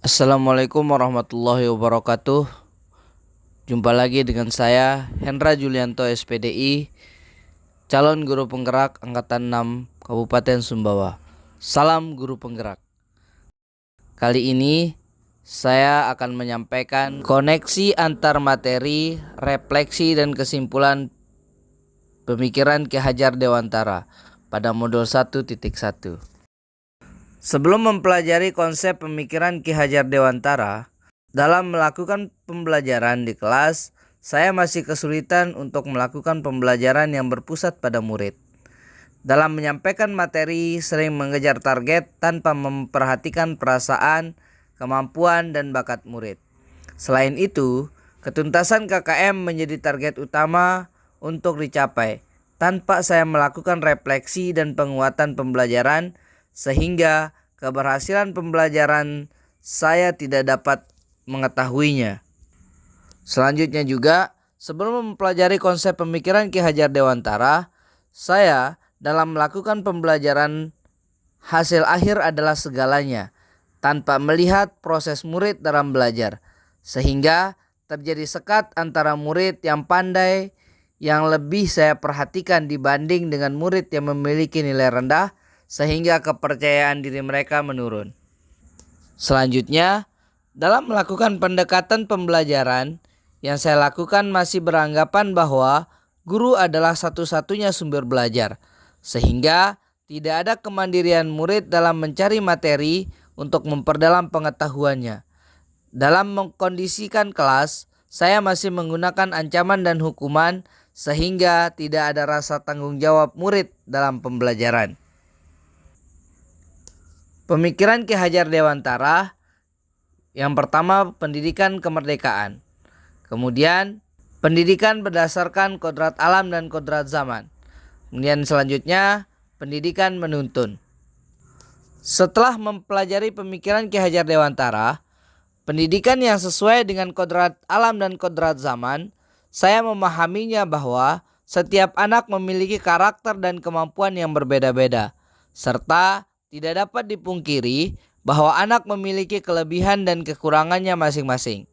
Assalamualaikum warahmatullahi wabarakatuh. Jumpa lagi dengan saya Hendra Julianto SPDI, calon guru penggerak angkatan 6 Kabupaten Sumbawa. Salam guru penggerak. Kali ini saya akan menyampaikan koneksi antar materi, refleksi dan kesimpulan pemikiran Ki Hajar Dewantara pada modul 1.1. Sebelum mempelajari konsep pemikiran Ki Hajar Dewantara, dalam melakukan pembelajaran di kelas, saya masih kesulitan untuk melakukan pembelajaran yang berpusat pada murid. Dalam menyampaikan materi, sering mengejar target tanpa memperhatikan perasaan, kemampuan, dan bakat murid. Selain itu, ketuntasan KKM menjadi target utama untuk dicapai tanpa saya melakukan refleksi dan penguatan pembelajaran, sehingga keberhasilan pembelajaran saya tidak dapat mengetahuinya. Selanjutnya juga, sebelum mempelajari konsep pemikiran Ki Hajar Dewantara, saya dalam melakukan pembelajaran hasil akhir adalah segalanya, tanpa melihat proses murid dalam belajar, sehingga terjadi sekat antara murid yang pandai yang lebih saya perhatikan dibanding dengan murid yang memiliki nilai rendah, sehingga kepercayaan diri mereka menurun. Selanjutnya, dalam melakukan pendekatan pembelajaran, yang saya lakukan masih beranggapan bahwa guru adalah satu-satunya sumber belajar, sehingga tidak ada kemandirian murid dalam mencari materi untuk memperdalam pengetahuannya. Dalam mengkondisikan kelas, saya masih menggunakan ancaman dan hukuman, sehingga tidak ada rasa tanggung jawab murid dalam pembelajaran. Pemikiran Ki Hajar Dewantara, yang pertama pendidikan kemerdekaan, kemudian pendidikan berdasarkan kodrat alam dan kodrat zaman, kemudian selanjutnya pendidikan menuntun. Setelah mempelajari pemikiran Ki Hajar Dewantara, pendidikan yang sesuai dengan kodrat alam dan kodrat zaman, saya memahaminya bahwa setiap anak memiliki karakter dan kemampuan yang berbeda-beda, serta tidak dapat dipungkiri bahwa anak memiliki kelebihan dan kekurangannya masing-masing.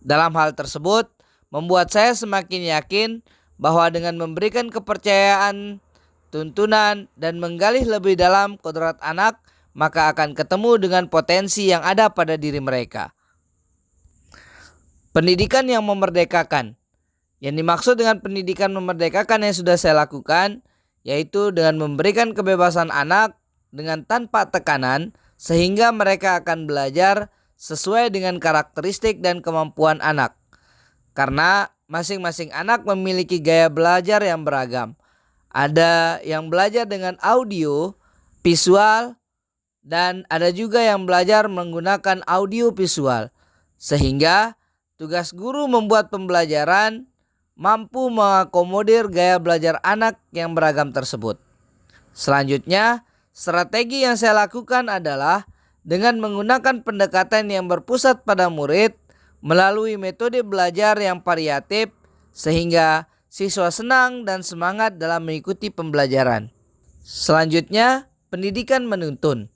Dalam hal tersebut, membuat saya semakin yakin bahwa dengan memberikan kepercayaan, tuntunan, dan menggali lebih dalam kodrat anak, maka akan ketemu dengan potensi yang ada pada diri mereka. Pendidikan yang memerdekakan. Yang dimaksud dengan pendidikan memerdekakan yang sudah saya lakukan, yaitu dengan memberikan kebebasan anak dengan tanpa tekanan, sehingga mereka akan belajar sesuai dengan karakteristik dan kemampuan anak. Karena masing-masing anak memiliki gaya belajar yang beragam. Ada yang belajar dengan audio, visual, dan ada juga yang belajar menggunakan audio visual. Sehingga tugas guru membuat pembelajaran mampu mengakomodir gaya belajar anak yang beragam tersebut. Selanjutnya, strategi yang saya lakukan adalah dengan menggunakan pendekatan yang berpusat pada murid melalui metode belajar yang variatif, sehingga siswa senang dan semangat dalam mengikuti pembelajaran. Selanjutnya, pendidikan menuntun.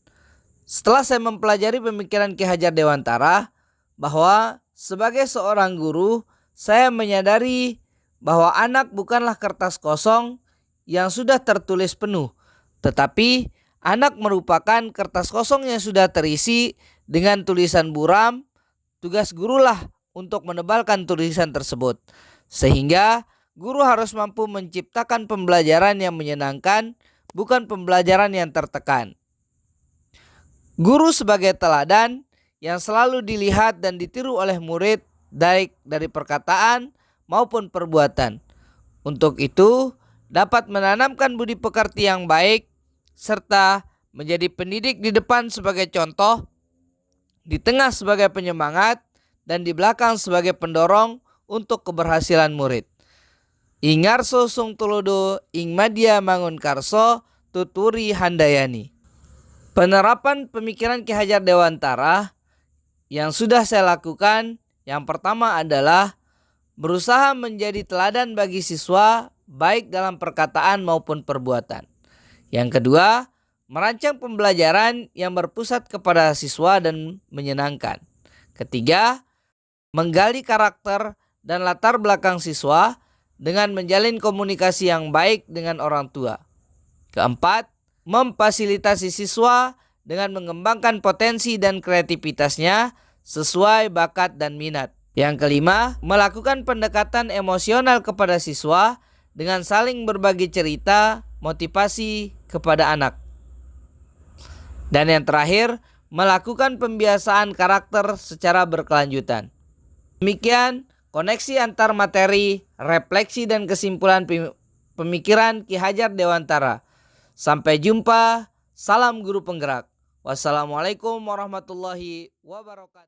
Setelah saya mempelajari pemikiran Ki Hajar Dewantara, bahwa sebagai seorang guru, saya menyadari bahwa anak bukanlah kertas kosong yang sudah tertulis penuh, tetapi anak merupakan kertas kosong yang sudah terisi dengan tulisan buram. Tugas gurulah untuk menebalkan tulisan tersebut, sehingga guru harus mampu menciptakan pembelajaran yang menyenangkan, bukan pembelajaran yang tertekan. Guru sebagai teladan yang selalu dilihat dan ditiru oleh murid, baik dari perkataan maupun perbuatan. Untuk itu, dapat menanamkan budi pekerti yang baik, serta menjadi pendidik di depan sebagai contoh, di tengah sebagai penyemangat, dan di belakang sebagai pendorong untuk keberhasilan murid. Ingarso sung tulodo ing madya mangun karso tuturi handayani. Penerapan pemikiran Ki Hajar Dewantara yang sudah saya lakukan, yang pertama adalah berusaha menjadi teladan bagi siswa baik dalam perkataan maupun perbuatan. Yang kedua, merancang pembelajaran yang berpusat kepada siswa dan menyenangkan. Ketiga, menggali karakter dan latar belakang siswa dengan menjalin komunikasi yang baik dengan orang tua. Keempat, memfasilitasi siswa dengan mengembangkan potensi dan kreativitasnya sesuai bakat dan minat. Yang kelima, melakukan pendekatan emosional kepada siswa dengan saling berbagi cerita, motivasi kepada anak. Dan yang terakhir, melakukan pembiasaan karakter secara berkelanjutan. Demikian koneksi antar materi, refleksi dan kesimpulan pemikiran Ki Hajar Dewantara. Sampai jumpa, salam guru penggerak. Wassalamualaikum warahmatullahi wabarakatuh.